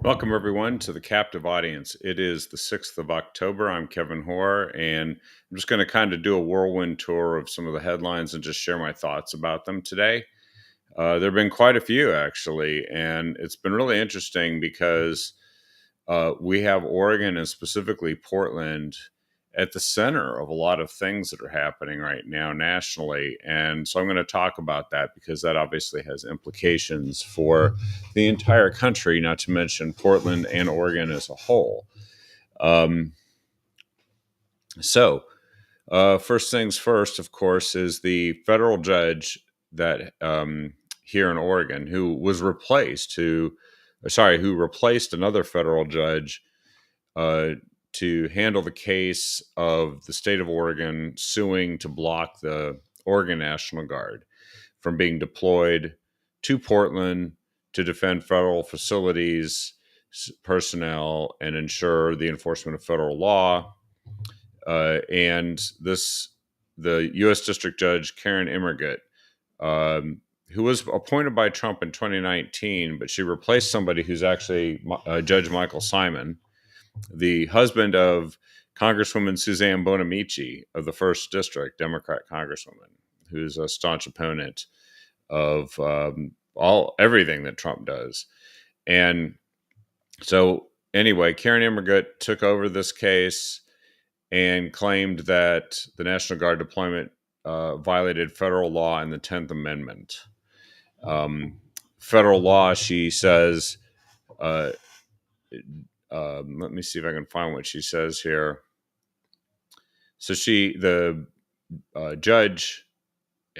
Welcome, everyone, to the Captive Audience. It is the 6th of October. I'm Kevin Hoare, and I'm just going to kind of do a whirlwind tour of some of the headlines and just share my thoughts about them today. There have been quite a few, actually, and it's been really interesting because we have Oregon and specifically Portland at the center of a lot of things that are happening right now nationally. And so I'm going to talk about that because that obviously has implications for the entire country, not to mention Portland and Oregon as a whole. Um, so, first things first, of course, is the federal judge that here in Oregon who replaced another federal judge uh, to handle the case of the state of Oregon suing to block the Oregon National Guard from being deployed to Portland to defend federal facilities, personnel, and ensure the enforcement of federal law. The U.S. District Judge Karen Immergut, who was appointed by Trump in 2019, but she replaced somebody who's actually Judge Michael Simon, the husband of Congresswoman Suzanne Bonamici of the First District, Democrat Congresswoman, who's a staunch opponent of everything that Trump does. And so, anyway, Karen Immergut took over this case and claimed that the National Guard deployment violated federal law and the 10th Amendment. Federal law, she says, let me see if I can find what she says here. So the judge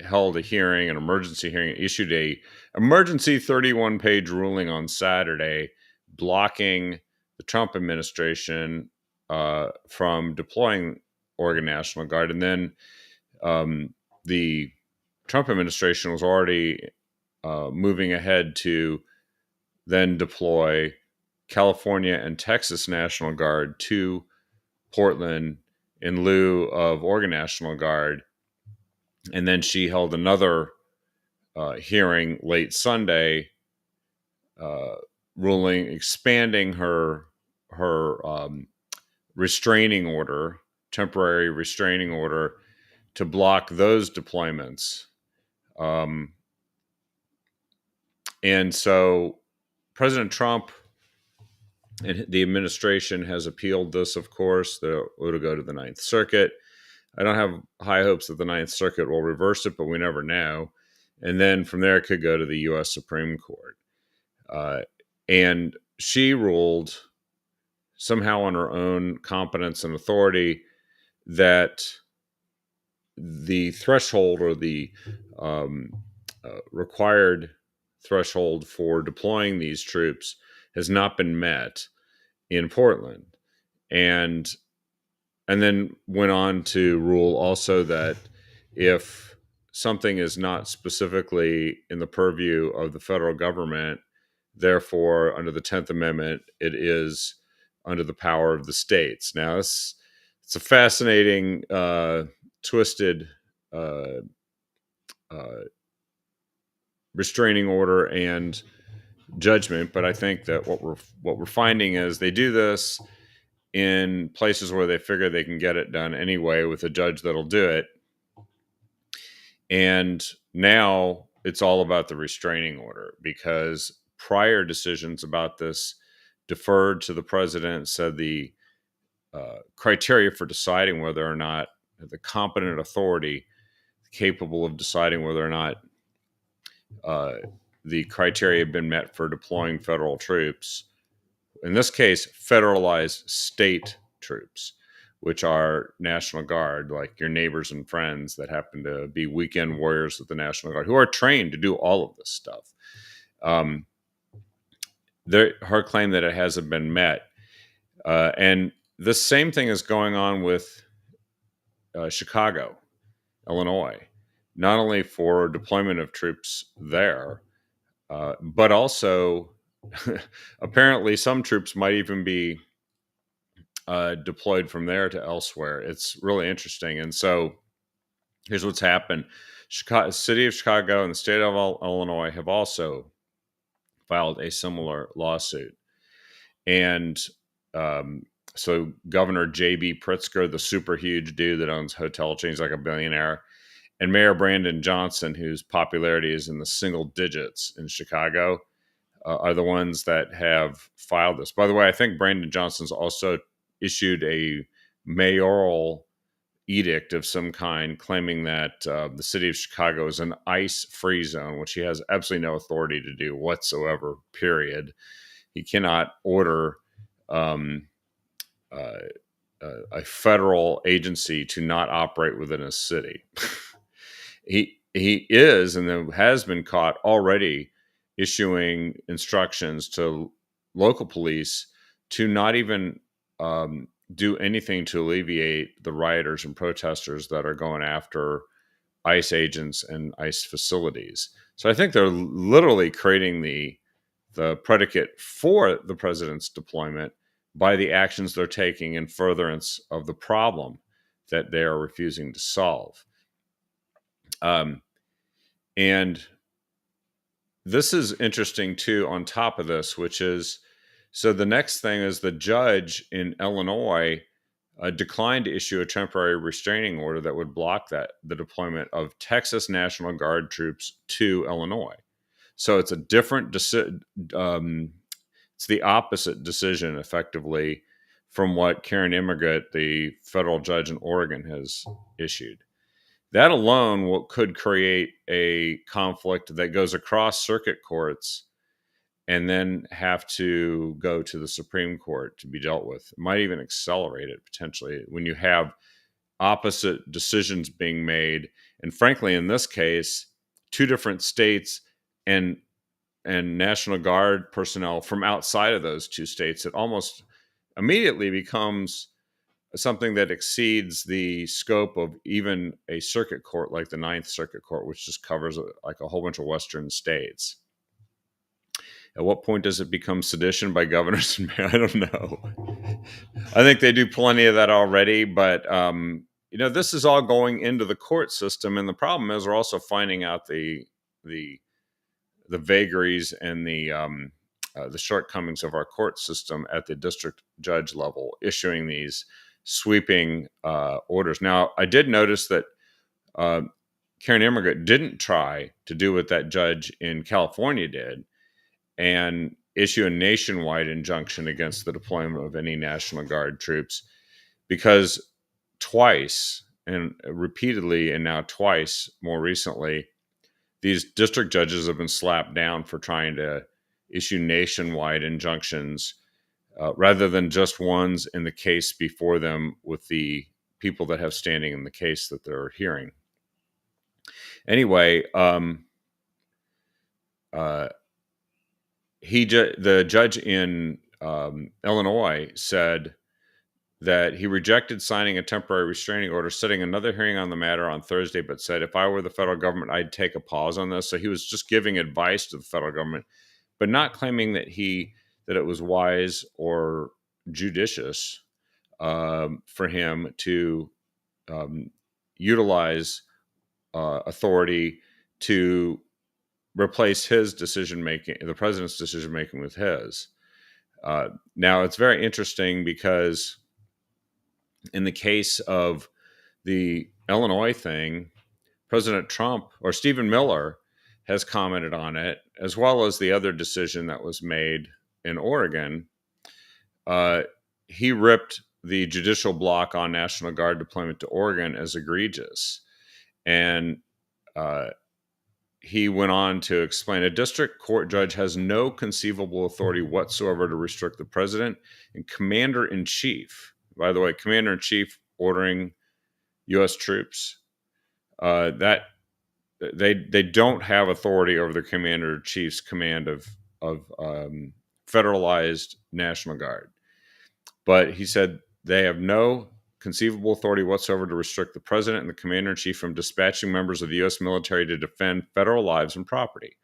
held a hearing, an emergency hearing, issued a emergency 31-page ruling on Saturday, blocking the Trump administration from deploying Oregon National Guard. And then the Trump administration was already moving ahead to then deploy California and Texas National Guard to Portland in lieu of Oregon National Guard. And then she held another hearing late Sunday, ruling expanding her restraining order, temporary restraining order, to block those deployments. And so President Trump and the administration has appealed this, of course. It'll go to the Ninth Circuit. I don't have high hopes that the Ninth Circuit will reverse it, but we never know. And then from there, it could go to the U.S. Supreme Court. And she ruled somehow on her own competence and authority that the threshold or the required threshold for deploying these troops has not been met in Portland. And then went on to rule also that if something is not specifically in the purview of the federal government, therefore, under the 10th Amendment, it is under the power of the states. Now, it's a fascinating, twisted restraining order and judgment, but I think that what we're finding is they do this in places where they figure they can get it done anyway with a judge that'll do it. And now it's all about the restraining order, because prior decisions about this deferred to the president, said the criteria for deciding whether or not the competent authority capable of deciding whether or not the criteria have been met for deploying federal troops, in this case, federalized state troops, which are National Guard, like your neighbors and friends that happen to be weekend warriors of the National Guard, who are trained to do all of this stuff. Her claim that it hasn't been met. And the same thing is going on with Chicago, Illinois, not only for deployment of troops there, but also apparently some troops might even be deployed from there to elsewhere. It's really interesting. And so here's what's happened. The city of Chicago and the state of Illinois have also filed a similar lawsuit. And so Governor J.B. Pritzker, the super huge dude that owns hotel chains like a billionaire, and Mayor Brandon Johnson, whose popularity is in the single digits in Chicago, are the ones that have filed this. By the way, I think Brandon Johnson's also issued a mayoral edict of some kind claiming that the city of Chicago is an ICE-free zone, which he has absolutely no authority to do whatsoever, period. He cannot order uh, a federal agency to not operate within a city. He is and has been caught already issuing instructions to local police to not even do anything to alleviate the rioters and protesters that are going after ICE agents and ICE facilities. So I think they're literally creating the predicate for the president's deployment by the actions they're taking in furtherance of the problem that they are refusing to solve. And this is interesting too, on top of this, which is, so the next thing is the judge in Illinois declined to issue a temporary restraining order that would block the deployment of Texas National Guard troops to Illinois. So it's a different decision. It's the opposite decision, effectively, from what Karen Immergut, the federal judge in Oregon, has issued. That alone could create a conflict that goes across circuit courts and then have to go to the Supreme Court to be dealt with. It might even accelerate it potentially when you have opposite decisions being made. And frankly, in this case, two different states and National Guard personnel from outside of those two states, it almost immediately becomes something that exceeds the scope of even a circuit court like the Ninth Circuit Court, which just covers like a whole bunch of Western states. At what point does it become sedition by governors and mayors? I don't know. I think they do plenty of that already, but this is all going into the court system, and the problem is we're also finding out the vagaries and the shortcomings of our court system at the district judge level, issuing these sweeping orders. Now, I did notice that Karen Immergut didn't try to do what that judge in California did and issue a nationwide injunction against the deployment of any National Guard troops, because twice and repeatedly, and now twice more recently, these district judges have been slapped down for trying to issue nationwide injunctions rather than just ones in the case before them with the people that have standing in the case that they're hearing. Anyway, the judge in Illinois said that he rejected signing a temporary restraining order, setting another hearing on the matter on Thursday, but said, if I were the federal government, I'd take a pause on this. So he was just giving advice to the federal government, but not claiming that it was wise or judicious for him to utilize authority to replace his decision-making, the president's decision-making, with his. Now, it's very interesting because in the case of the Illinois thing, President Trump or Stephen Miller has commented on it, as well as the other decision that was made in Oregon. He ripped the judicial block on National Guard deployment to Oregon as egregious. And he went on to explain, a district court judge has no conceivable authority whatsoever to restrict the president and commander-in-chief. By the way, commander-in-chief ordering U.S. troops, that they don't have authority over the commander-in-chief's command of federalized National Guard. But he said they have no conceivable authority whatsoever to restrict the president and the commander-in-chief from dispatching members of the U.S. military to defend federal lives and property.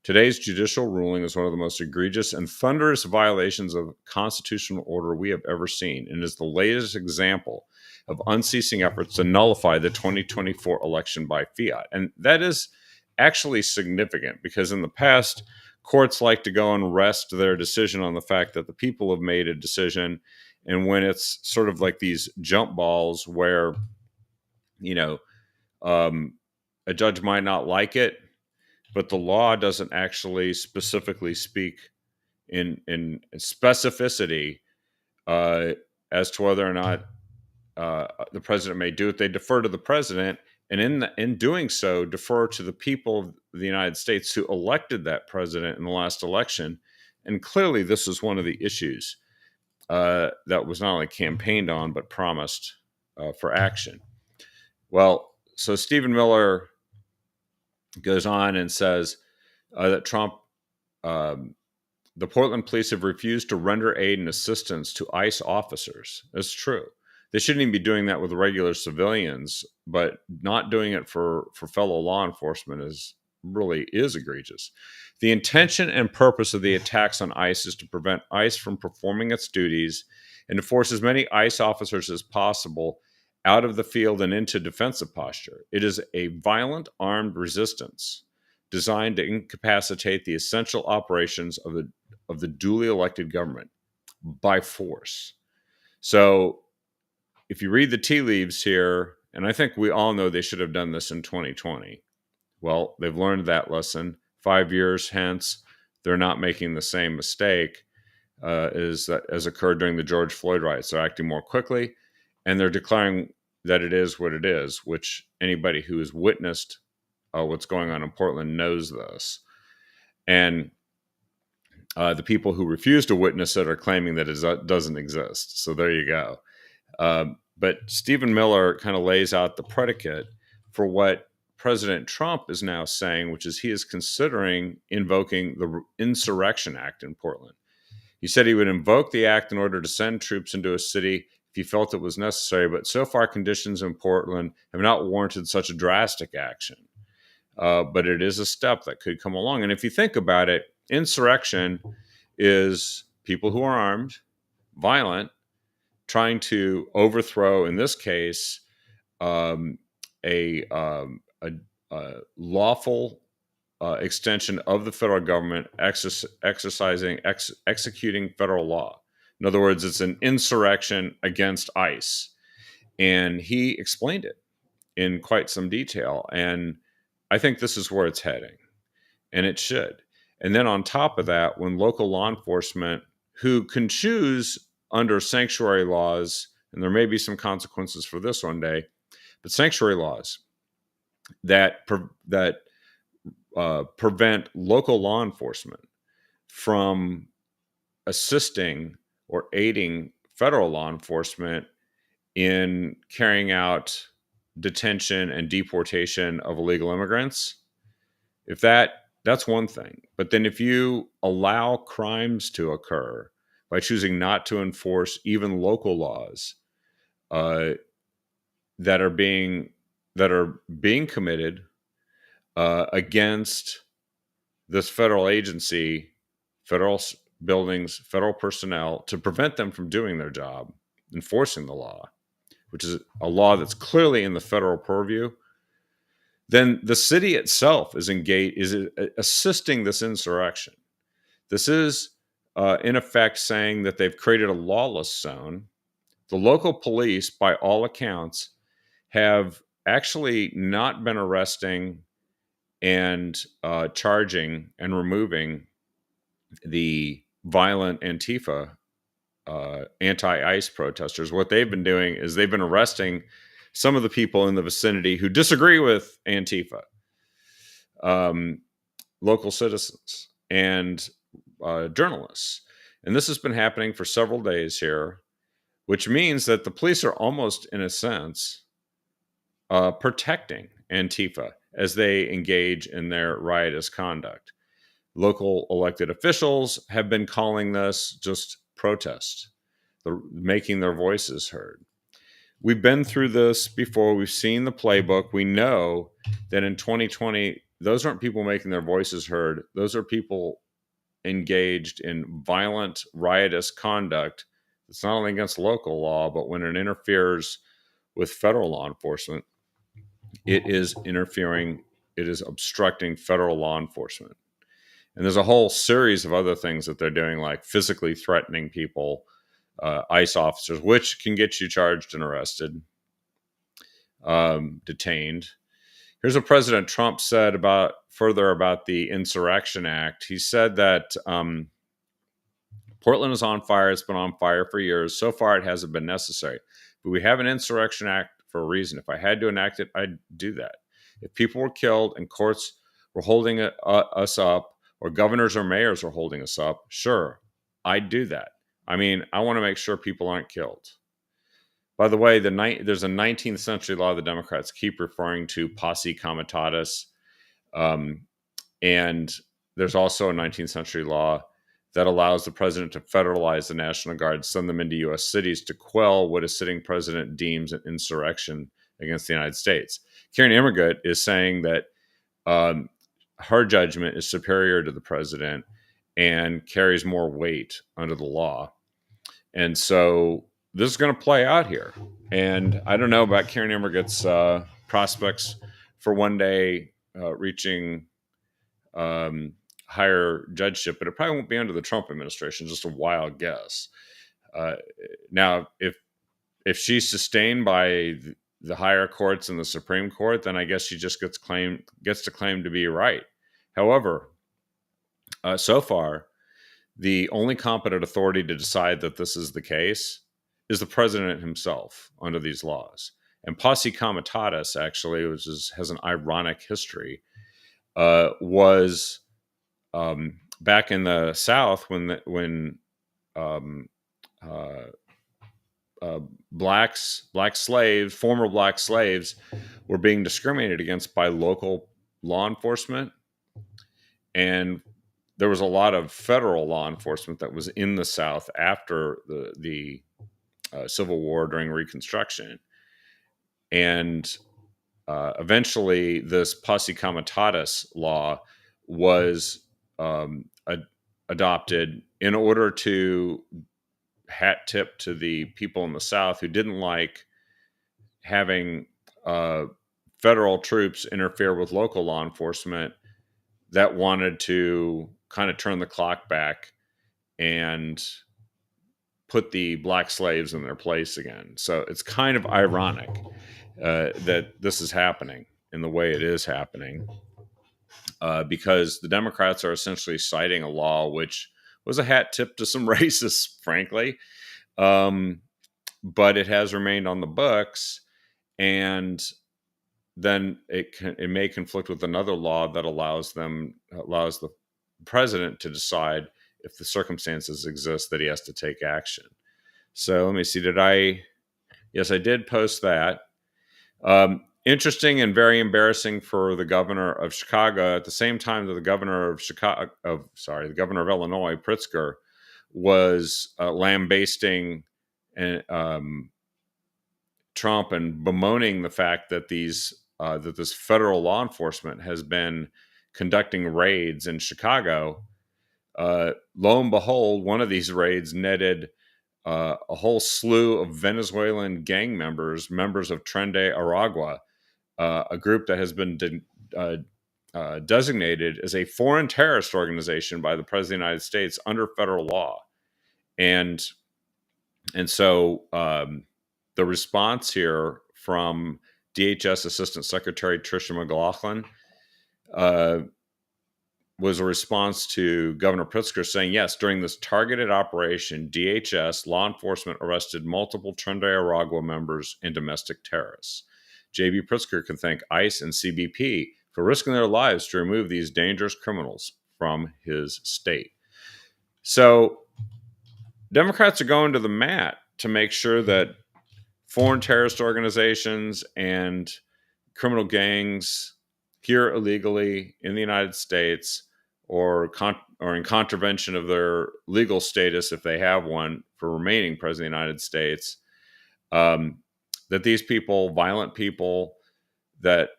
Today's judicial ruling is one of the most egregious and thunderous violations of constitutional order we have ever seen, and is the latest example of unceasing efforts to nullify the 2024 election by fiat. And that is actually significant because in the past, courts like to go and rest their decision on the fact that the people have made a decision. And when it's sort of like these jump balls where, you know, a judge might not like it, but the law doesn't actually specifically speak in specificity as to whether or not the president may do it. They defer to the president, and in doing so, defer to the people of the United States who elected that president in the last election. And clearly, this is one of the issues that was not only campaigned on but promised for action. Well, so Stephen Miller goes on and says that Trump, the Portland police have refused to render aid and assistance to ICE officers. That's true. They shouldn't even be doing that with regular civilians, but not doing it for fellow law enforcement really is egregious. The intention and purpose of the attacks on ICE is to prevent ICE from performing its duties and to force as many ICE officers as possible out of the field and into defensive posture. It is a violent armed resistance designed to incapacitate the essential operations of the duly elected government by force. So if you read the tea leaves here, and I think we all know they should have done this in 2020. Well, they've learned that lesson. 5 years hence, they're not making the same mistake as occurred during the George Floyd riots. They're acting more quickly, and they're declaring that it is what it is, which anybody who has witnessed what's going on in Portland knows this. And the people who refuse to witness it are claiming that it doesn't exist. So there you go. But Stephen Miller kind of lays out the predicate for what President Trump is now saying, which is he is considering invoking the Insurrection Act in Portland. He said he would invoke the act in order to send troops into a city if he felt it was necessary, but so far conditions in Portland have not warranted such a drastic action. But it is a step that could come along. And if you think about it, insurrection is people who are armed, violent, trying to overthrow, in this case, a lawful extension of the federal government executing federal law. In other words, it's an insurrection against ICE. And he explained it in quite some detail. And I think this is where it's heading, and it should. And then on top of that, when local law enforcement, who can choose under sanctuary laws, and there may be some consequences for this one day, but sanctuary laws that prevent local law enforcement from assisting or aiding federal law enforcement in carrying out detention and deportation of illegal immigrants, if that's one thing. But then if you allow crimes to occur by choosing not to enforce even local laws that are being committed against this federal agency, federal buildings, federal personnel, to prevent them from doing their job, enforcing the law, which is a law that's clearly in the federal purview, then the city itself is assisting this insurrection. This is, in effect, saying that they've created a lawless zone. The local police, by all accounts, have actually not been arresting and charging and removing the violent Antifa anti-ICE protesters. What they've been doing is they've been arresting some of the people in the vicinity who disagree with Antifa, local citizens and journalists. And this has been happening for several days here, which means that the police are almost, in a sense, protecting Antifa as they engage in their riotous conduct. Local elected officials have been calling this just protest, making their voices heard. We've been through this before. We've seen the playbook. We know that in 2020, those aren't people making their voices heard. Those are people engaged in violent, riotous conduct. It's not only against local law, but when it interferes with federal law enforcement, it is obstructing federal law enforcement. And there's a whole series of other things that they're doing, like physically threatening people, ICE officers, which can get you charged and arrested, detained. Here's what President Trump said further about the Insurrection Act. He said that Portland is on fire. It's been on fire for years. So far, it hasn't been necessary. But we have an Insurrection Act for a reason. If I had to enact it, I'd do that. If people were killed and courts were holding us up, or governors or mayors were holding us up, sure, I'd do that. I mean, I want to make sure people aren't killed. By the way, there's a 19th century law the Democrats keep referring to, posse comitatus. And there's also a 19th century law that allows the president to federalize the National Guard, send them into U.S. cities to quell what a sitting president deems an insurrection against the United States. Karen Immergut is saying that her judgment is superior to the president and carries more weight under the law. And so this is going to play out here. And I don't know about Karen Immergut's prospects for one day reaching higher judgeship, but it probably won't be under the Trump administration. Just a wild guess. Now, if she's sustained by the higher courts and the Supreme Court, then I guess she just gets to claim to be right. However, so far, the only competent authority to decide that this is the case is the president himself under these laws. And posse comitatus, actually, has an ironic history, was back in the South when former black slaves were being discriminated against by local law enforcement. And there was a lot of federal law enforcement that was in the South after the Civil War during Reconstruction. And eventually this posse comitatus law was adopted in order to hat tip to the people in the South who didn't like having federal troops interfere with local law enforcement that wanted to kind of turn the clock back and put the black slaves in their place again. So it's kind of ironic that this is happening in the way it is happening, because the Democrats are essentially citing a law which was a hat tip to some racists, frankly, but it has remained on the books, and then it may conflict with another law that allows the president to decide if the circumstances exist that he has to take action. So let me see. Yes, I did post that. Interesting and very embarrassing for the governor of Chicago. At the same time that the governor of Illinois, Pritzker, was lambasting Trump and bemoaning the fact that that this federal law enforcement has been conducting raids in Chicago. Lo and behold, one of these raids netted a whole slew of Venezuelan gang members of Tren de Aragua, a group that has been designated as a foreign terrorist organization by the President of the United States under federal law. And so the response here from DHS Assistant Secretary Tricia McLaughlin was a response to Governor Pritzker saying, yes, during this targeted operation, DHS law enforcement arrested multiple Tren de Aragua members and domestic terrorists. J.B. Pritzker can thank ICE and CBP for risking their lives to remove these dangerous criminals from his state. So Democrats are going to the mat to make sure that foreign terrorist organizations and criminal gangs here illegally in the United States or in contravention of their legal status, if they have one, for remaining president of the United States, that these people, violent people that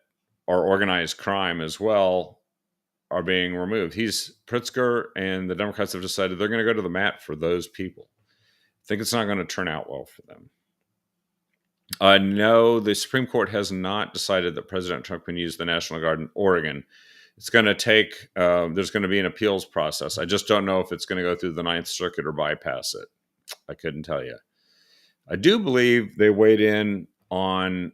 are organized crime as well, are being removed. Pritzker and the Democrats have decided they're going to go to the mat for those people. I think it's not going to turn out well for them. No, the Supreme Court has not decided that President Trump can use the National Guard in Oregon. It's going to take, there's going to be an appeals process. I just don't know if it's going to go through the Ninth Circuit or bypass it. I couldn't tell you. I do believe they weighed in on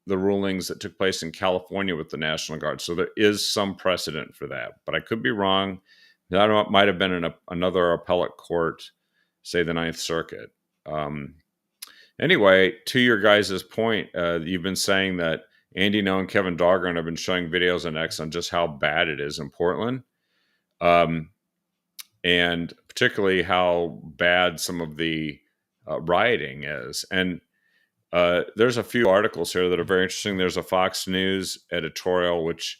the rulings that took place in California with the National Guard. So there is some precedent for that, but I could be wrong. That might have been in another appellate court, say the Ninth Circuit. Anyway, to your guys' point, you've been saying that Andy Ngo and Kevin Dahlgren have been showing videos on X on just how bad it is in Portland, and particularly how bad some of the rioting is. And there's a few articles here that are very interesting. There's a Fox News editorial, which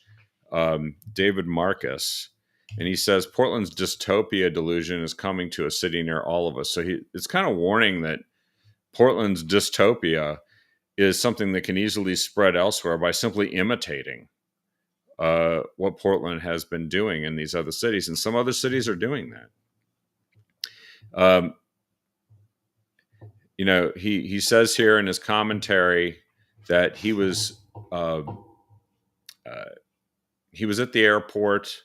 David Marcus, and he says Portland's dystopia delusion is coming to a city near all of us. So it's kind of warning that Portland's dystopia is something that can easily spread elsewhere by simply imitating what Portland has been doing in these other cities. And some other cities are doing that. He says here in his commentary that he was at the airport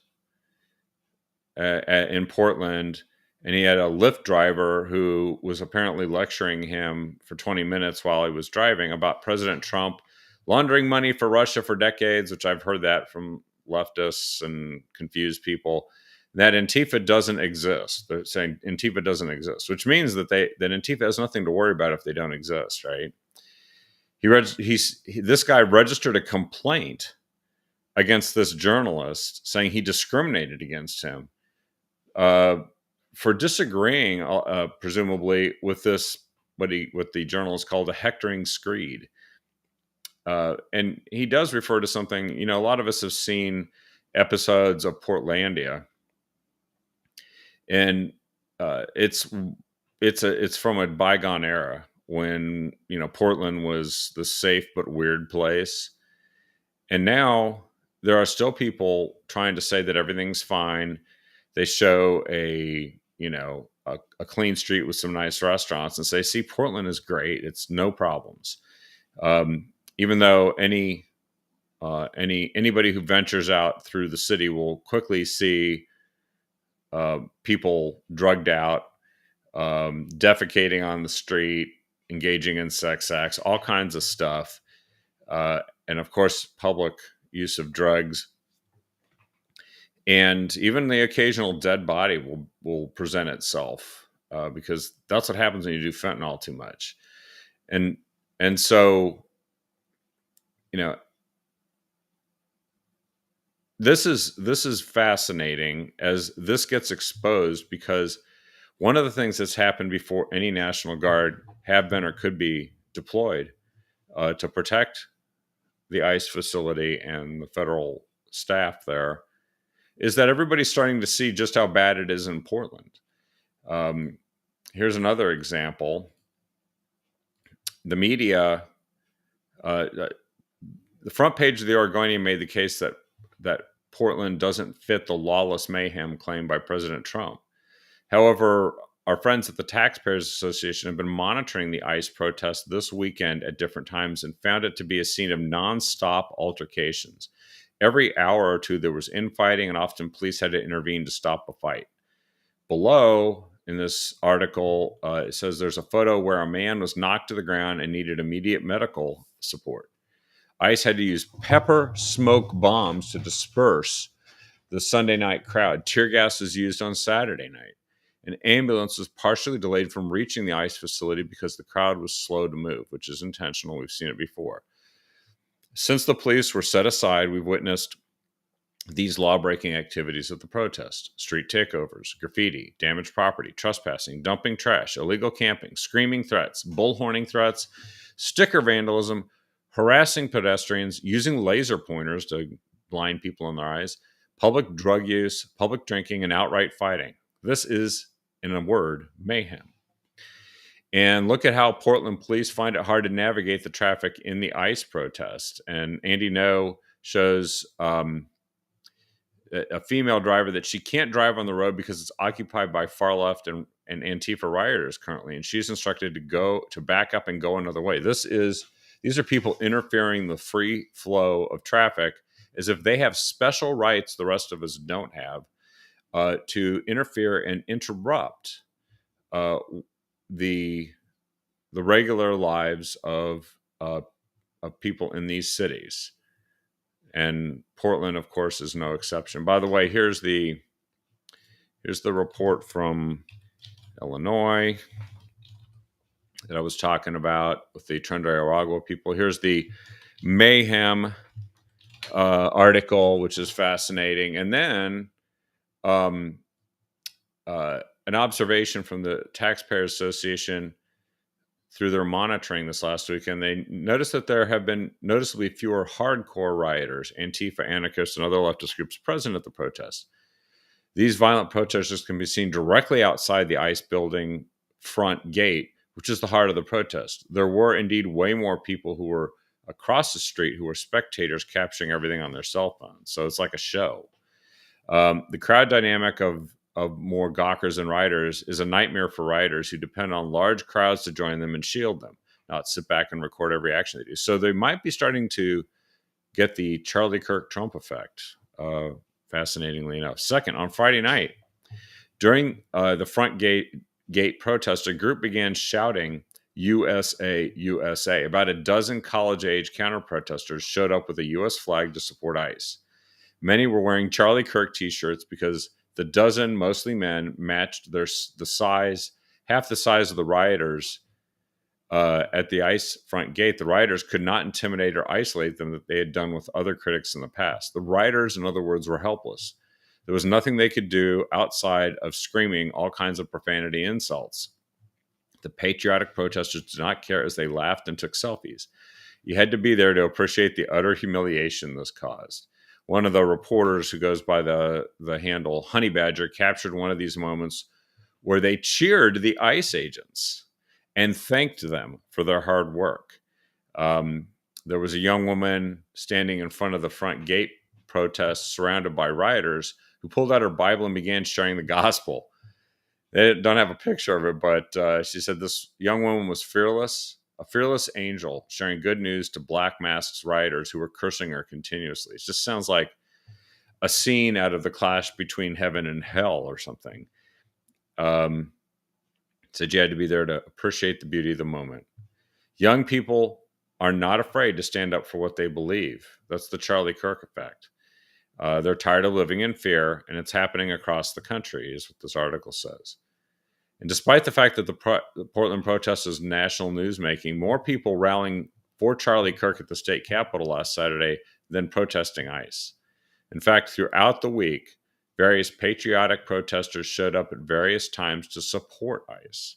in Portland, and he had a Lyft driver who was apparently lecturing him for 20 minutes while he was driving about President Trump laundering money for Russia for decades, which I've heard that from leftists and confused people, that Antifa doesn't exist. They're saying Antifa doesn't exist, which means that Antifa has nothing to worry about if they don't exist, right? This guy registered a complaint against this journalist saying he discriminated against him for disagreeing, presumably, with what the journalist called a hectoring screed. And he does refer to something, a lot of us have seen episodes of Portlandia, and it's from a bygone era when, Portland was the safe but weird place. And now there are still people trying to say that everything's fine. They show a clean street with some nice restaurants and say, see, Portland is great. It's no problems. Even though anybody who ventures out through the city will quickly see people drugged out, defecating on the street, engaging in sex acts, all kinds of stuff. And of course, public use of drugs. And even the occasional dead body will present itself because that's what happens when you do fentanyl too much. And so, this is fascinating as this gets exposed, because one of the things that's happened before any National Guard have been or could be deployed to protect the ICE facility and the federal staff there is that everybody's starting to see just how bad it is in Portland. Here's another example. The media, the front page of the Oregonian made the case that Portland doesn't fit the lawless mayhem claimed by President Trump. However, our friends at the Taxpayers Association have been monitoring the ICE protests this weekend at different times and found it to be a scene of nonstop altercations. Every hour or two, there was infighting, and often police had to intervene to stop a fight. Below, in this article, it says there's a photo where a man was knocked to the ground and needed immediate medical support. ICE had to use pepper smoke bombs to disperse the Sunday night crowd. Tear gas was used on Saturday night. An ambulance was partially delayed from reaching the ICE facility because the crowd was slow to move, which is intentional. We've seen it before. Since the police were set aside, we've witnessed these law-breaking activities at the protest: street takeovers, graffiti, damaged property, trespassing, dumping trash, illegal camping, screaming threats, bullhorning threats, sticker vandalism, harassing pedestrians, using laser pointers to blind people in their eyes, public drug use, public drinking, and outright fighting. This is, in a word, mayhem. And look at how Portland police find it hard to navigate the traffic in the ICE protest. And Andy Ngo shows a female driver that she can't drive on the road because it's occupied by far left and Antifa rioters currently. And she's instructed to back up and go another way. These are people interfering the free flow of traffic as if they have special rights the rest of us don't have to interfere and interrupt uh, the regular lives of people in these cities. And Portland, of course, is no exception. By the way, here's the report from Illinois that I was talking about with the Tren-de-Aragua people. Here's the mayhem article, which is fascinating. And then an observation from the Taxpayers Association through their monitoring this last week, and they noticed that there have been noticeably fewer hardcore rioters, Antifa, anarchists, and other leftist groups present at the protests. These violent protesters can be seen directly outside the ICE building front gate, which is the heart of the protest. There were indeed way more people who were across the street who were spectators capturing everything on their cell phones. So it's like a show. The crowd dynamic of more gawkers and rioters is a nightmare for rioters who depend on large crowds to join them and shield them, not sit back and record every action they do. So they might be starting to get the Charlie Kirk Trump effect, fascinatingly enough. Second, on Friday night, during the front gate protest, a group began shouting USA, USA. About a dozen college-age counter-protesters showed up with a U.S. flag to support ICE. Many were wearing Charlie Kirk t-shirts because the dozen, mostly men, matched the size, half the size of the rioters at the ICE front gate. The rioters could not intimidate or isolate them that they had done with other critics in the past. The rioters, in other words, were helpless. There was nothing they could do outside of screaming all kinds of profanity insults. The patriotic protesters did not care as they laughed and took selfies. You had to be there to appreciate the utter humiliation this caused. One of the reporters who goes by the handle Honey Badger captured one of these moments where they cheered the ICE agents and thanked them for their hard work. There was a young woman standing in front of the front gate protest surrounded by rioters who pulled out her Bible and began sharing the gospel. They don't have a picture of it, but she said this young woman was fearless, a fearless angel sharing good news to black masked rioters who were cursing her continuously. It just sounds like a scene out of the clash between heaven and hell or something. Said you had to be there to appreciate the beauty of the moment. Young people are not afraid to stand up for what they believe. That's the Charlie Kirk effect. They're tired of living in fear, and it's happening across the country, is what this article says. And despite the fact that the Portland protest is national newsmaking, more people rallying for Charlie Kirk at the state capitol last Saturday than protesting ICE. In fact, throughout the week, various patriotic protesters showed up at various times to support ICE.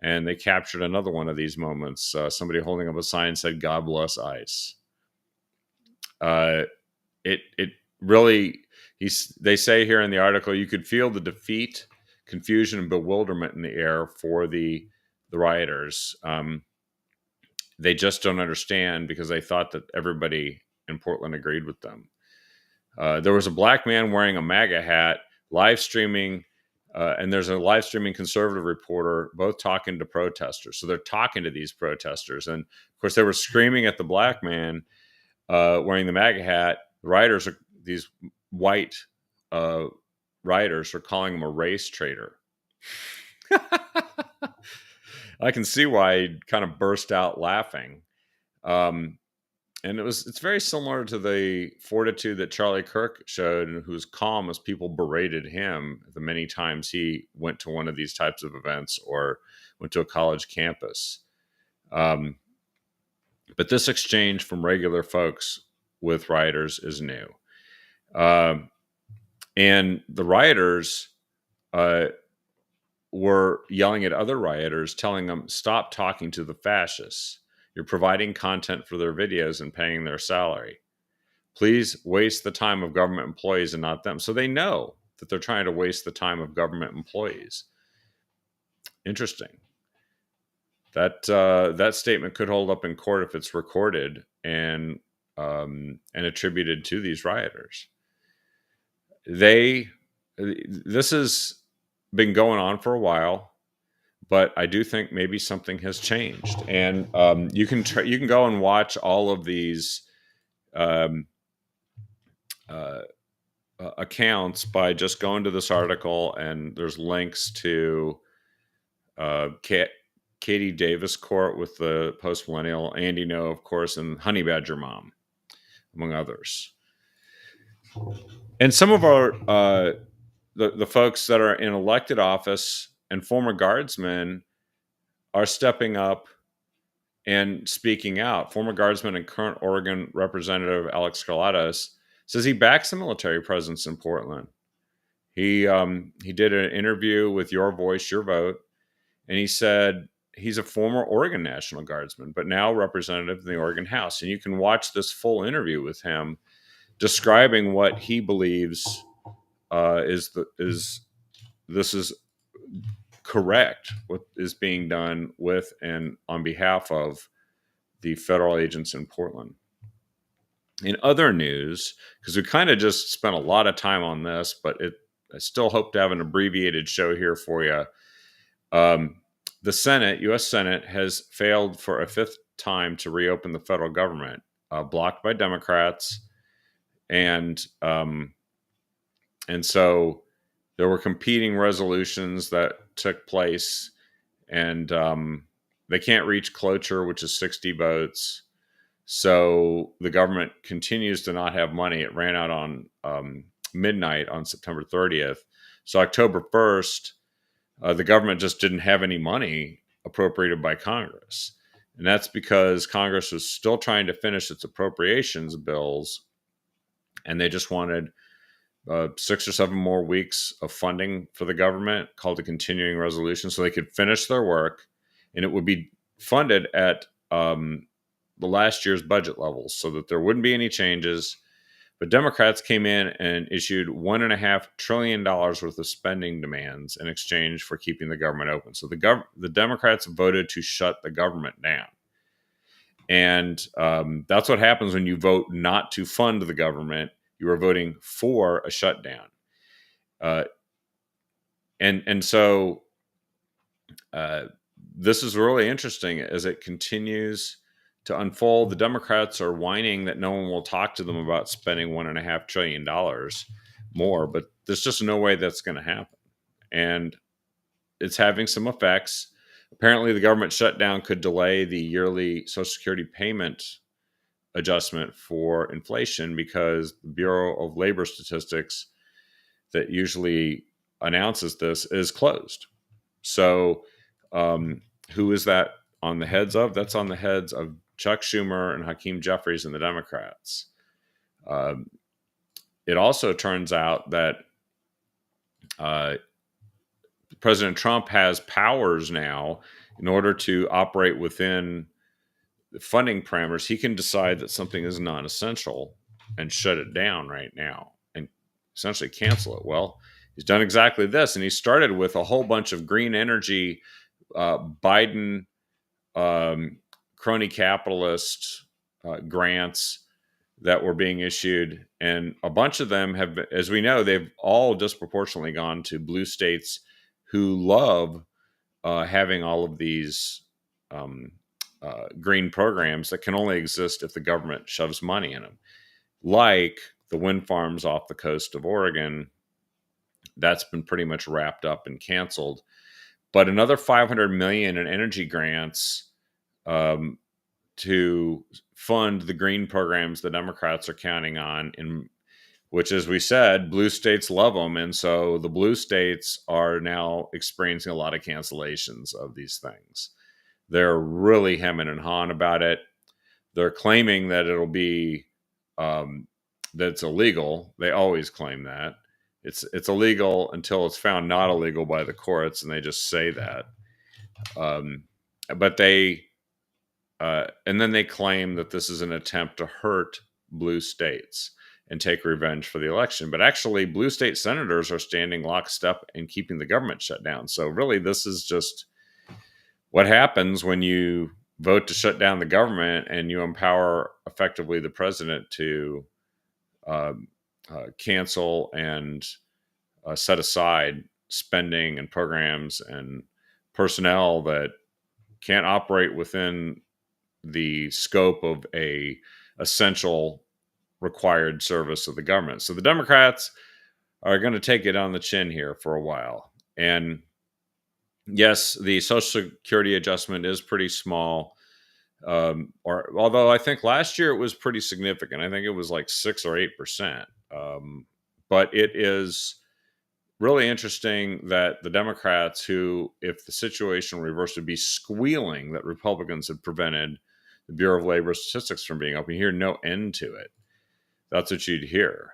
And they captured another one of these moments. Somebody holding up a sign said, "God bless ICE." It really, they say here in the article, you could feel the defeat, confusion, and bewilderment in the air for the rioters. They just don't understand because they thought that everybody in Portland agreed with them. There was a black man wearing a MAGA hat, live streaming, and there's a live streaming conservative reporter, both talking to protesters. So they're talking to these protesters. And of course, they were screaming at the black man wearing the MAGA hat. The rioters, these white rioters, are calling him a race traitor. I can see why he kind of burst out laughing. And it's very similar to the fortitude that Charlie Kirk showed, and who's calm as people berated him the many times he went to one of these types of events or went to a college campus. But this exchange from regular folks with rioters is new. And the rioters were yelling at other rioters, telling them, "Stop talking to the fascists. You're providing content for their videos and paying their salary. Please waste the time of government employees and not them." So they know that they're trying to waste the time of government employees. Interesting. That statement could hold up in court if it's recorded and attributed to these rioters. This has been going on for a while, but I do think maybe something has changed. And you can go and watch all of these uh, accounts by just going to this article, and there's links to Katie Davis Court with the Post Millennial, Andy Ngo, of course, and Honey Badger Mom, among others. And some of our the folks that are in elected office and former guardsmen are stepping up and speaking out. Former guardsman and current Oregon Representative Alex Karlatos says he backs the military presence in Portland. He did an interview with Your Voice, Your Vote, and he said he's a former Oregon National Guardsman, but now representative in the Oregon House. And you can watch this full interview with him describing what he believes is correct, what is being done with and on behalf of the federal agents in Portland. In other news, because we kind of just spent a lot of time on this, but I still hope to have an abbreviated show here for you. The Senate, U.S. Senate, has failed for a fifth time to reopen the federal government, blocked by Democrats, and so there were competing resolutions that took place, and they can't reach cloture, which is 60 votes. So the government continues to not have money. It ran out on midnight on September 30th. So October 1st, the government just didn't have any money appropriated by Congress. And that's because Congress was still trying to finish its appropriations bills, and they just wanted 6 or 7 more weeks of funding for the government, called a continuing resolution, so they could finish their work, and it would be funded at the last year's budget levels so that there wouldn't be any changes. But Democrats came in and issued $1.5 trillion worth of spending demands in exchange for keeping the government open. So the Democrats voted to shut the government down. And that's what happens when you vote not to fund the government. You are voting for a shutdown. So this is really interesting as it continues to unfold. The Democrats are whining that no one will talk to them about spending $1.5 trillion more, but there's just no way that's going to happen. And it's having some effects. Apparently, the government shutdown could delay the yearly Social Security payment adjustment for inflation, because the Bureau of Labor Statistics that usually announces this is closed. So who is that on the heads of? That's on the heads of Chuck Schumer and Hakeem Jeffries and the Democrats. It also turns out that President Trump has powers now in order to operate within the funding parameters. He can decide that something is non-essential and shut it down right now and essentially cancel it. Well, he's done exactly this, and he started with a whole bunch of green energy, Biden crony capitalist grants that were being issued, and a bunch of them have, as we know, they've all disproportionately gone to blue states who love having all of these green programs that can only exist if the government shoves money in them, like the wind farms off the coast of Oregon. That's been pretty much wrapped up and canceled. But another $500 million in energy grants to fund the green programs the Democrats are counting on, in which, as we said, blue states love them. And so the blue states are now experiencing a lot of cancellations of these things. They're really hemming and hawing about it. They're claiming that it'll be, that it's illegal. They always claim that. It's illegal until it's found not illegal by the courts, and they just say that. But they, and then they claim that this is an attempt to hurt blue states and take revenge for the election. But actually, blue state senators are standing lockstep in keeping the government shut down. So really, this is just what happens when you vote to shut down the government and you empower effectively the president to cancel and set aside spending and programs and personnel that can't operate within the scope of a essential required service of the government. So the Democrats are going to take it on the chin here for a while. And yes, the Social Security adjustment is pretty small. Or although I think last year it was pretty significant. I think it was like 6 or 8%. But it is really interesting that the Democrats, who, if the situation reversed, would be squealing that Republicans had prevented the Bureau of Labor Statistics from being open, you hear no end to it. That's what you'd hear.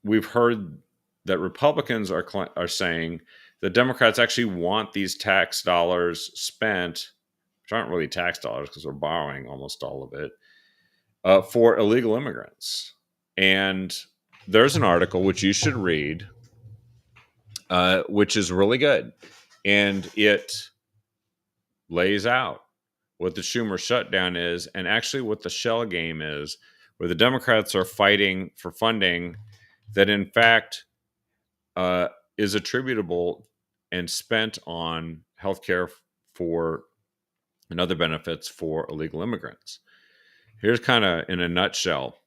We've heard that Republicans are saying that Democrats actually want these tax dollars spent, which aren't really tax dollars because they're borrowing almost all of it, for illegal immigrants. And there's an article which you should read, which is really good. And it lays out what the Schumer shutdown is and actually what the shell game is, where the Democrats are fighting for funding that, in fact, is attributable and spent on healthcare for and other benefits for illegal immigrants. Here's kind of in a nutshell.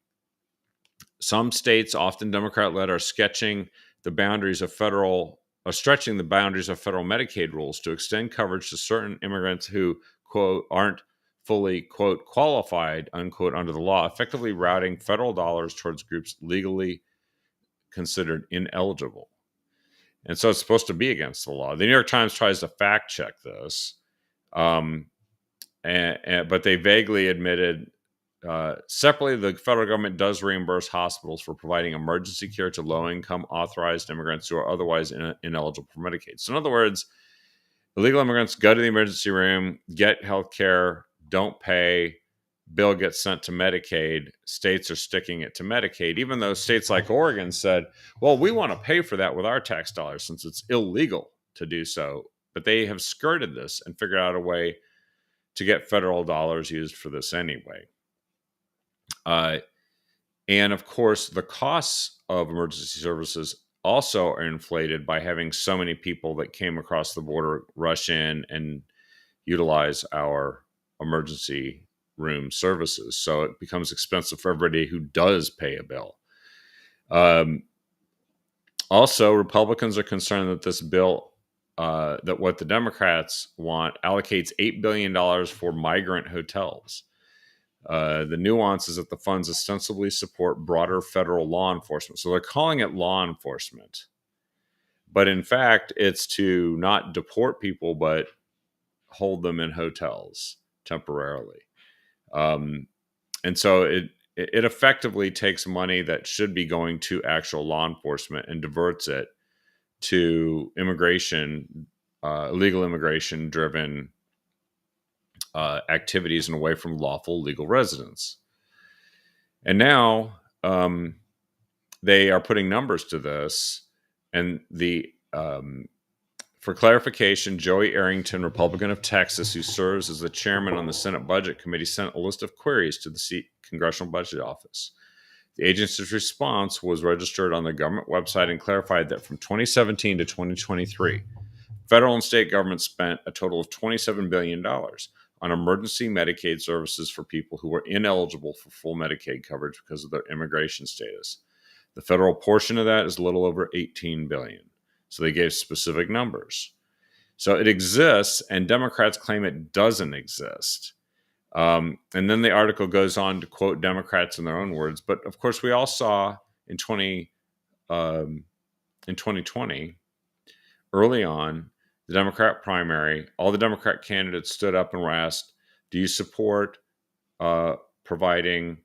Some states, often Democrat-led, are stretching the boundaries of federal Medicaid rules to extend coverage to certain immigrants who, quote, aren't fully, quote, qualified, unquote, under the law, effectively routing federal dollars towards groups legally considered ineligible. And so it's supposed to be against the law. The New York Times tries to fact check this, but they vaguely admitted separately, the federal government does reimburse hospitals for providing emergency care to low-income authorized immigrants who are otherwise ineligible for Medicaid. So in other words, illegal immigrants go to the emergency room, get health care, don't pay, bill gets sent to Medicaid. States are sticking it to Medicaid, even though states like Oregon said, well, we want to pay for that with our tax dollars since it's illegal to do so. But they have skirted this and figured out a way to get federal dollars used for this anyway. And of course, the costs of emergency services also are inflated by having so many people that came across the border rush in and utilize our emergency room services. So it becomes expensive for everybody who does pay a bill. Also, Republicans are concerned that this bill, that what the Democrats want, allocates $8 billion for migrant hotels. The nuance is that the funds ostensibly support broader federal law enforcement. So they're calling it law enforcement. But in fact, it's to not deport people, but hold them in hotels temporarily. And so it effectively takes money that should be going to actual law enforcement and diverts it to immigration, illegal immigration driven activities and away from lawful legal residents. And now they are putting numbers to this. And for clarification, Joey Arrington, Republican of Texas, who serves as the chairman on the Senate Budget Committee, sent a list of queries to the Congressional Budget Office. The agency's response was registered on the government website and clarified that from 2017 to 2023, federal and state governments spent a total of $27 billion on emergency Medicaid services for people who were ineligible for full Medicaid coverage because of their immigration status. The federal portion of that is a little over $18 billion. So they gave specific numbers. So it exists, and Democrats claim it doesn't exist. And then the article goes on to quote Democrats in their own words. But of course, we all saw in 2020, early on, the Democrat primary, all the Democrat candidates stood up and were asked, do you support providing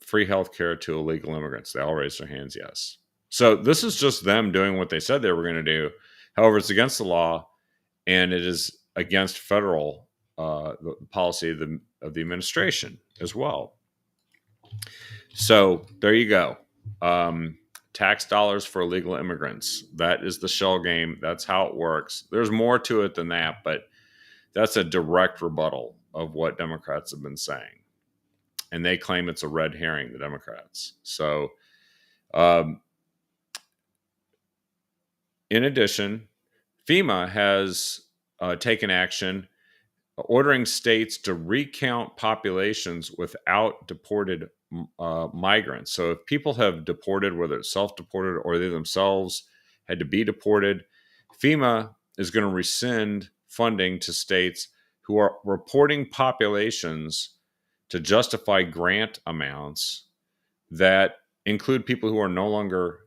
free health care to illegal immigrants? They all raised their hands, yes. So this is just them doing what they said they were going to do. However, it's against the law, and it is against federal the policy of the administration as well. So there you go. Tax dollars for illegal immigrants. That is the shell game. That's how it works. There's more to it than that, but that's a direct rebuttal of what Democrats have been saying. And they claim it's a red herring, the Democrats. So, in addition, FEMA has taken action ordering states to recount populations without deported migrants. So if people have deported, whether it's self-deported or they themselves had to be deported, FEMA is going to rescind funding to states who are reporting populations to justify grant amounts that include people who are no longer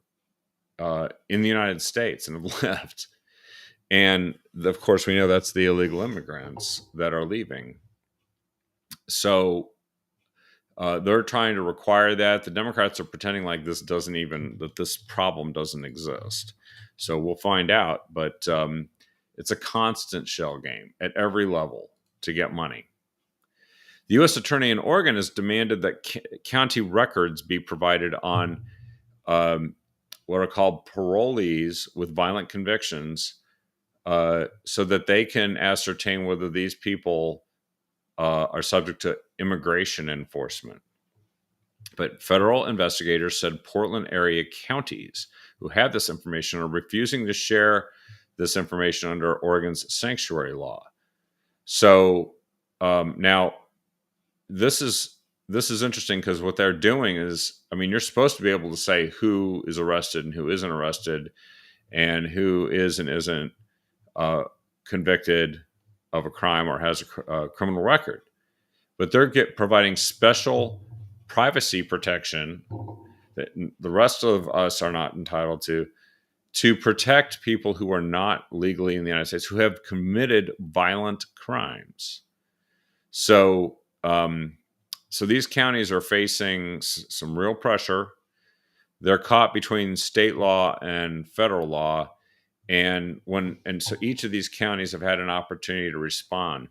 in the United States and have left. And of course, we know that's the illegal immigrants that are leaving. So they're trying to require that. The Democrats are pretending like that this problem doesn't exist. So we'll find out. But it's a constant shell game at every level to get money. The U.S. Attorney in Oregon has demanded that county records be provided on what are called parolees with violent convictions, so that they can ascertain whether these people are subject to immigration enforcement. But federal investigators said Portland area counties who have this information are refusing to share this information under Oregon's sanctuary law. So now this is interesting because what they're doing is, I mean, you're supposed to be able to say who is arrested and who isn't arrested and who is and isn't convicted of a crime or has a criminal record. But they're providing special privacy protection that the rest of us are not entitled to protect people who are not legally in the United States, who have committed violent crimes. So these counties are facing some real pressure. They're caught between state law and federal law. And so each of these counties have had an opportunity to respond.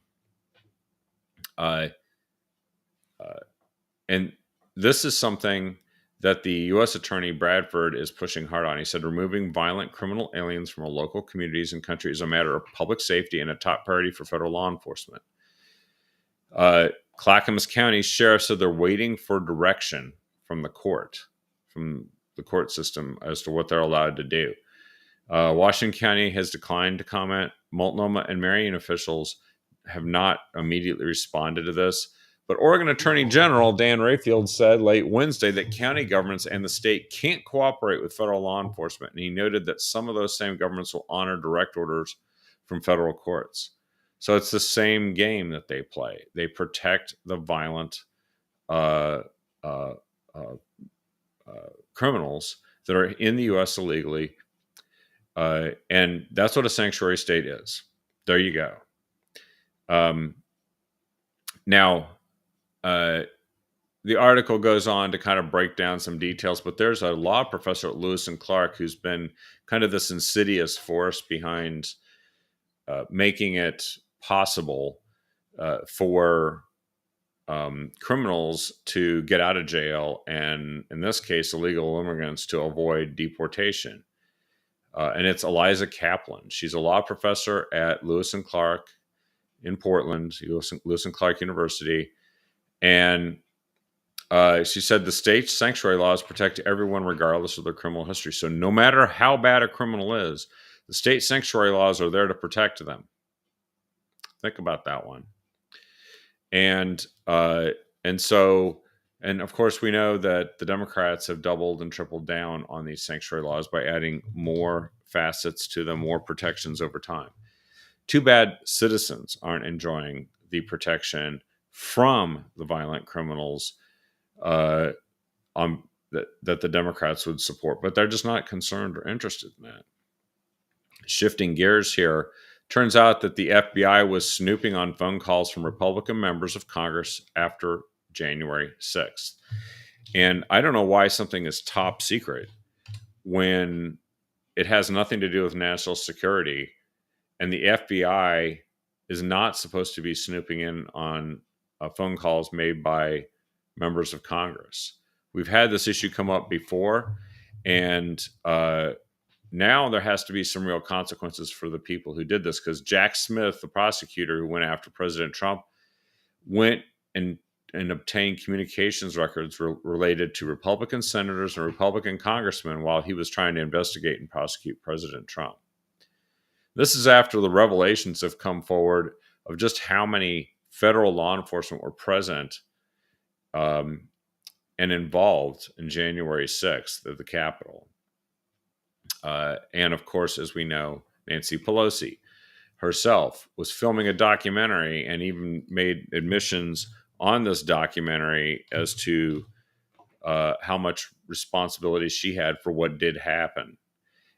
And this is something that the U.S. Attorney Bradford is pushing hard on. He said, removing violent criminal aliens from our local communities and country is a matter of public safety and a top priority for federal law enforcement. Clackamas County Sheriff said they're waiting for direction from the court system as to what they're allowed to do. Washington County has declined to comment. Multnomah and Marion officials have not immediately responded to this. But Oregon Attorney General Dan Rayfield said late Wednesday that county governments and the state can't cooperate with federal law enforcement. And he noted that some of those same governments will honor direct orders from federal courts. So it's the same game that they play. They protect the violent criminals that are in the U.S. illegally. And that's what a sanctuary state is. There you go. Now, the article goes on to kind of break down some details, but there's a law professor at Lewis and Clark who's been kind of this insidious force behind making it possible for criminals to get out of jail, and in this case, illegal immigrants to avoid deportation. And it's Eliza Kaplan. She's a law professor at Lewis and Clark in Portland, Lewis and Clark University. And she said the state's sanctuary laws protect everyone regardless of their criminal history. So no matter how bad a criminal is, the state sanctuary laws are there to protect them. Think about that one. And of course, we know that the Democrats have doubled and tripled down on these sanctuary laws by adding more facets to them, more protections over time. Too bad citizens aren't enjoying the protection from the violent criminals that the Democrats would support, but they're just not concerned or interested in that. Shifting gears here, turns out that the FBI was snooping on phone calls from Republican members of Congress after January 6th. And I don't know why something is top secret when it has nothing to do with national security, and the FBI is not supposed to be snooping in on phone calls made by members of Congress. We've had this issue come up before, and now there has to be some real consequences for the people who did this, because Jack Smith, the prosecutor who went after President Trump, went and obtained communications records related to Republican senators and Republican congressmen while he was trying to investigate and prosecute President Trump. This is after the revelations have come forward of just how many federal law enforcement were present and involved in January 6th at the Capitol. And of course, as we know, Nancy Pelosi herself was filming a documentary and even made admissions on this documentary as to how much responsibility she had for what did happen.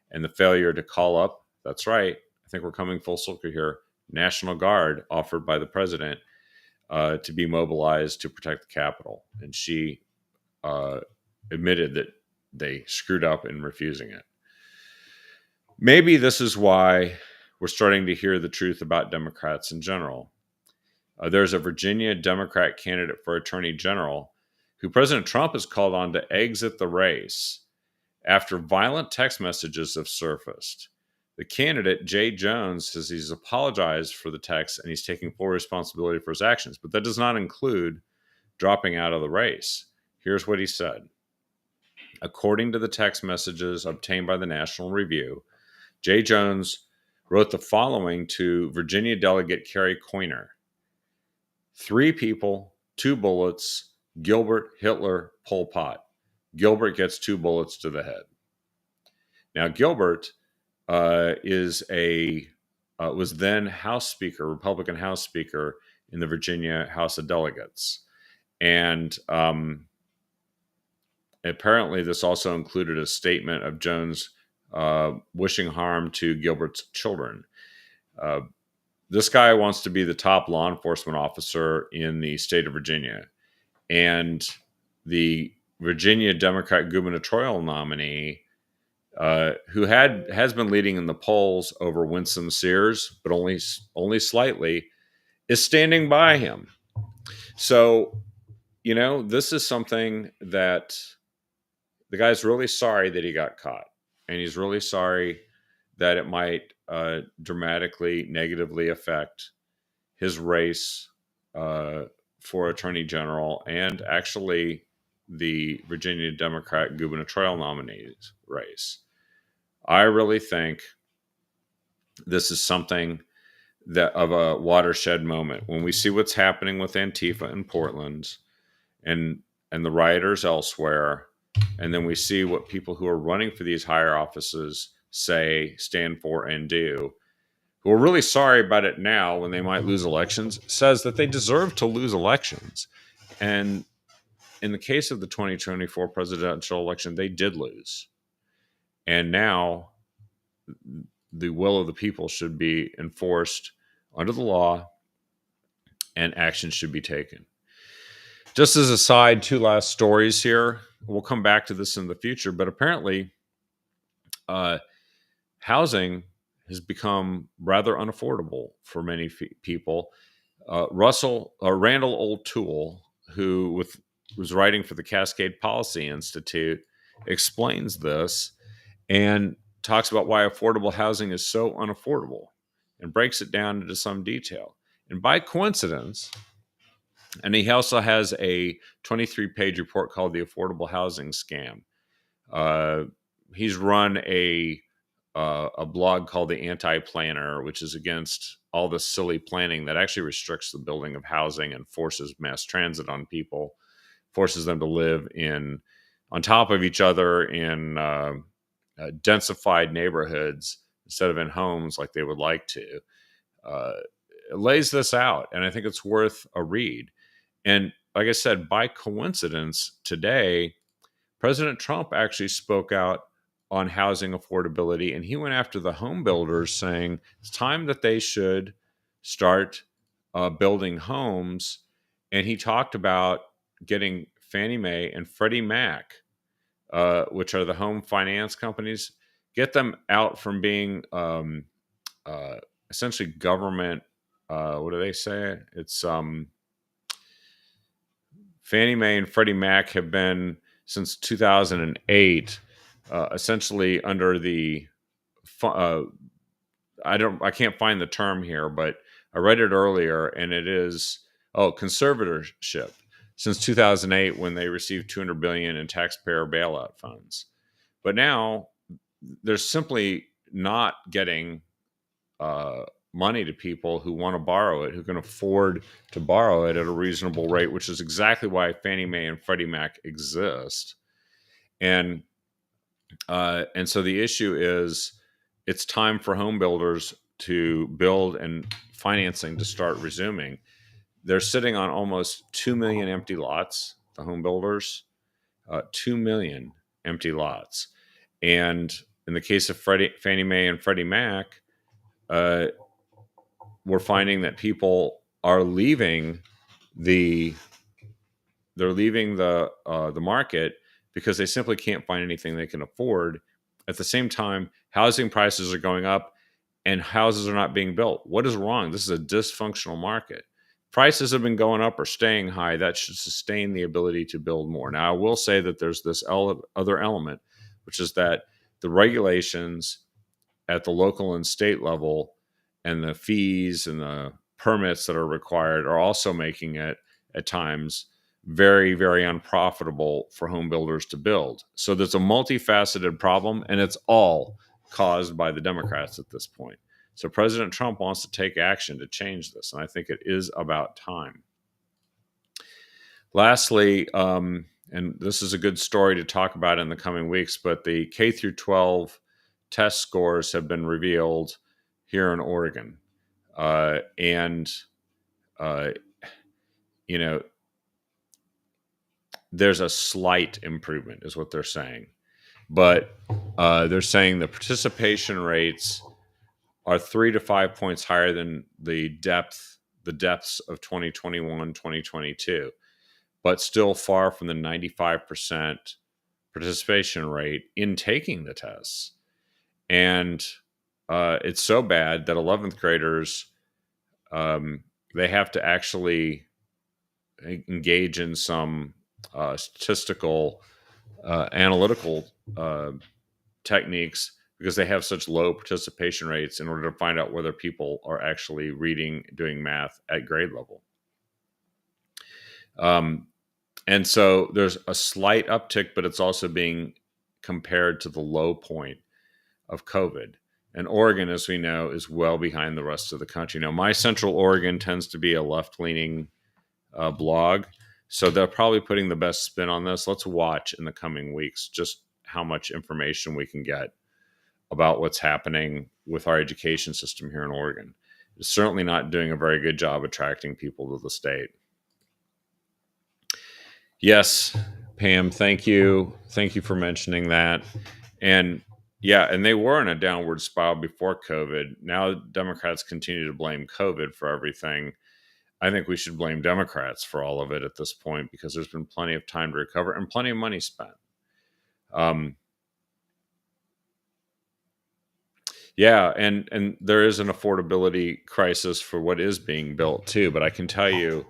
And the failure to call up, that's right, I think we're coming full circle here, National Guard offered by the president to be mobilized to protect the Capitol. And she admitted that they screwed up in refusing it. Maybe this is why we're starting to hear the truth about Democrats in general. There's a Virginia Democrat candidate for Attorney General who President Trump has called on to exit the race after violent text messages have surfaced. The candidate, Jay Jones, says he's apologized for the text and he's taking full responsibility for his actions, but that does not include dropping out of the race. Here's what he said. According to the text messages obtained by the National Review, Jay Jones wrote the following to Virginia delegate Kerry Coyner. 3 people, 2 bullets, Gilbert, Hitler, Pol Pot. Gilbert gets 2 bullets to the head. Now, Gilbert was then House Speaker, Republican House Speaker in the Virginia House of Delegates. And apparently this also included a statement of Jones wishing harm to Gilbert's children. This guy wants to be the top law enforcement officer in the state of Virginia. And the Virginia Democrat gubernatorial nominee, who has been leading in the polls over Winsome Sears, but only slightly, is standing by him. So, this is something that the guy's really sorry that he got caught. And he's really sorry that it might dramatically negatively affect his race for Attorney General and actually the Virginia Democrat gubernatorial nominees race. I really think this is something that of a watershed moment when we see what's happening with Antifa in Portland and the rioters elsewhere. And then we see what people who are running for these higher offices say, stand for, and do, who are really sorry about it now when they might lose elections, says that they deserve to lose elections. And in the case of the 2024 presidential election, they did lose. And now the will of the people should be enforced under the law and action should be taken. Just as a side, 2 last stories here. We'll come back to this in the future, but apparently housing has become rather unaffordable for many people. Randall O'Toole, who was writing for the Cascade Policy Institute, explains this and talks about why affordable housing is so unaffordable and breaks it down into some detail. And by coincidence, and he also has a 23-page report called The Affordable Housing Scam. He's run a blog called The Anti-Planner, which is against all the silly planning that actually restricts the building of housing and forces mass transit on people, forces them to live on top of each other in densified neighborhoods instead of in homes like they would like to. It lays this out, and I think it's worth a read. And like I said, by coincidence, today, President Trump actually spoke out on housing affordability, and he went after the home builders saying it's time that they should start building homes. And he talked about getting Fannie Mae and Freddie Mac, which are the home finance companies, get them out from being essentially government. What do they say? It's Fannie Mae and Freddie Mac have been since 2008, essentially under the. I can't find the term here, but I read it earlier, and it is conservatorship since 2008 when they received $200 billion in taxpayer bailout funds. But now they're simply not getting money to people who want to borrow it, who can afford to borrow it at a reasonable rate, which is exactly why Fannie Mae and Freddie Mac exist. And so the issue is, it's time for home builders to build and financing to start resuming. They're sitting on almost 2 million empty lots, the home builders, 2 million empty lots. And in the case of Fannie Mae and Freddie Mac, we're finding that people are leaving the market because they simply can't find anything they can afford. At the same time, housing prices are going up and houses are not being built. What is wrong? This is a dysfunctional market. Prices have been going up or staying high. That should sustain the ability to build more. Now, I will say that there's this other element, which is that the regulations at the local and state level and the fees and the permits that are required are also making it at times very, very unprofitable for home builders to build. So there's a multifaceted problem, and it's all caused by the Democrats at this point. So President Trump wants to take action to change this, and I think it is about time. Lastly, and this is a good story to talk about in the coming weeks, but the K through 12 test scores have been revealed here in Oregon. There's a slight improvement is what they're saying. But they're saying the participation rates are 3 to 5 points higher than the depths of 2021, 2022, but still far from the 95% participation rate in taking the tests. And it's so bad that 11th graders, they have to actually engage in some statistical, analytical techniques, because they have such low participation rates, in order to find out whether people are actually reading, doing math at grade level. And so there's a slight uptick, but it's also being compared to the low point of COVID. And Oregon, as we know, is well behind the rest of the country. Now, My Central Oregon tends to be a left-leaning blog, so they're probably putting the best spin on this. Let's watch in the coming weeks just how much information we can get about what's happening with our education system here in Oregon. It's certainly not doing a very good job attracting people to the state. Yes, Pam, thank you. Thank you for mentioning that. And yeah, and they were in a downward spiral before COVID. Now Democrats continue to blame COVID for everything. I think we should blame Democrats for all of it at this point, because there's been plenty of time to recover and plenty of money spent. Yeah, and there is an affordability crisis for what is being built too. But I can tell you,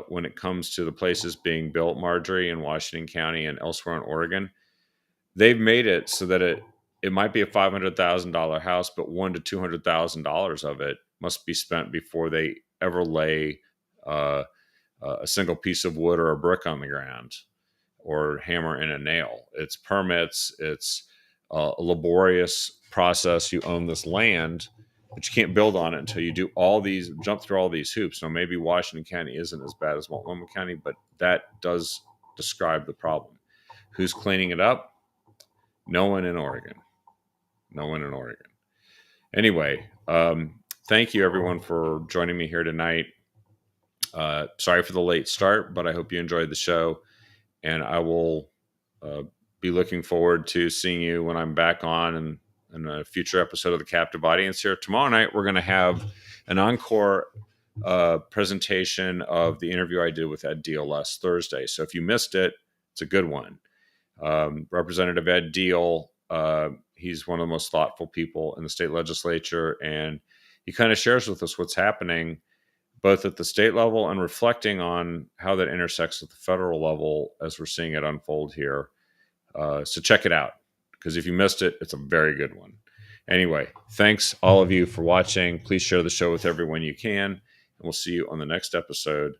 when it comes to the places being built, Marjorie, in Washington County and elsewhere in Oregon, they've made it so that it might be a $500,000 house, but $100,000 to $200,000 of it must be spent before they ever lay a single piece of wood or a brick on the ground, or hammer in a nail. It's permits. It's a laborious process. You own this land, but you can't build on it until you do jump through all these hoops. Now, maybe Washington County isn't as bad as Multnomah County, but that does describe the problem. Who's cleaning it up? No one in Oregon. No one in Oregon. Anyway, thank you everyone for joining me here tonight. Sorry for the late start, but I hope you enjoyed the show, and I will be looking forward to seeing you when I'm back on in a future episode of The Captive Audience here. Tomorrow night, we're going to have an encore presentation of the interview I did with Ed Deal last Thursday. So if you missed it, it's a good one. Representative Ed Deal, he's one of the most thoughtful people in the state legislature, and he kind of shares with us what's happening both at the state level and reflecting on how that intersects with the federal level as we're seeing it unfold here. So check it out, because if you missed it, it's a very good one. Anyway, thanks all of you for watching. Please share the show with everyone you can, and we'll see you on the next episode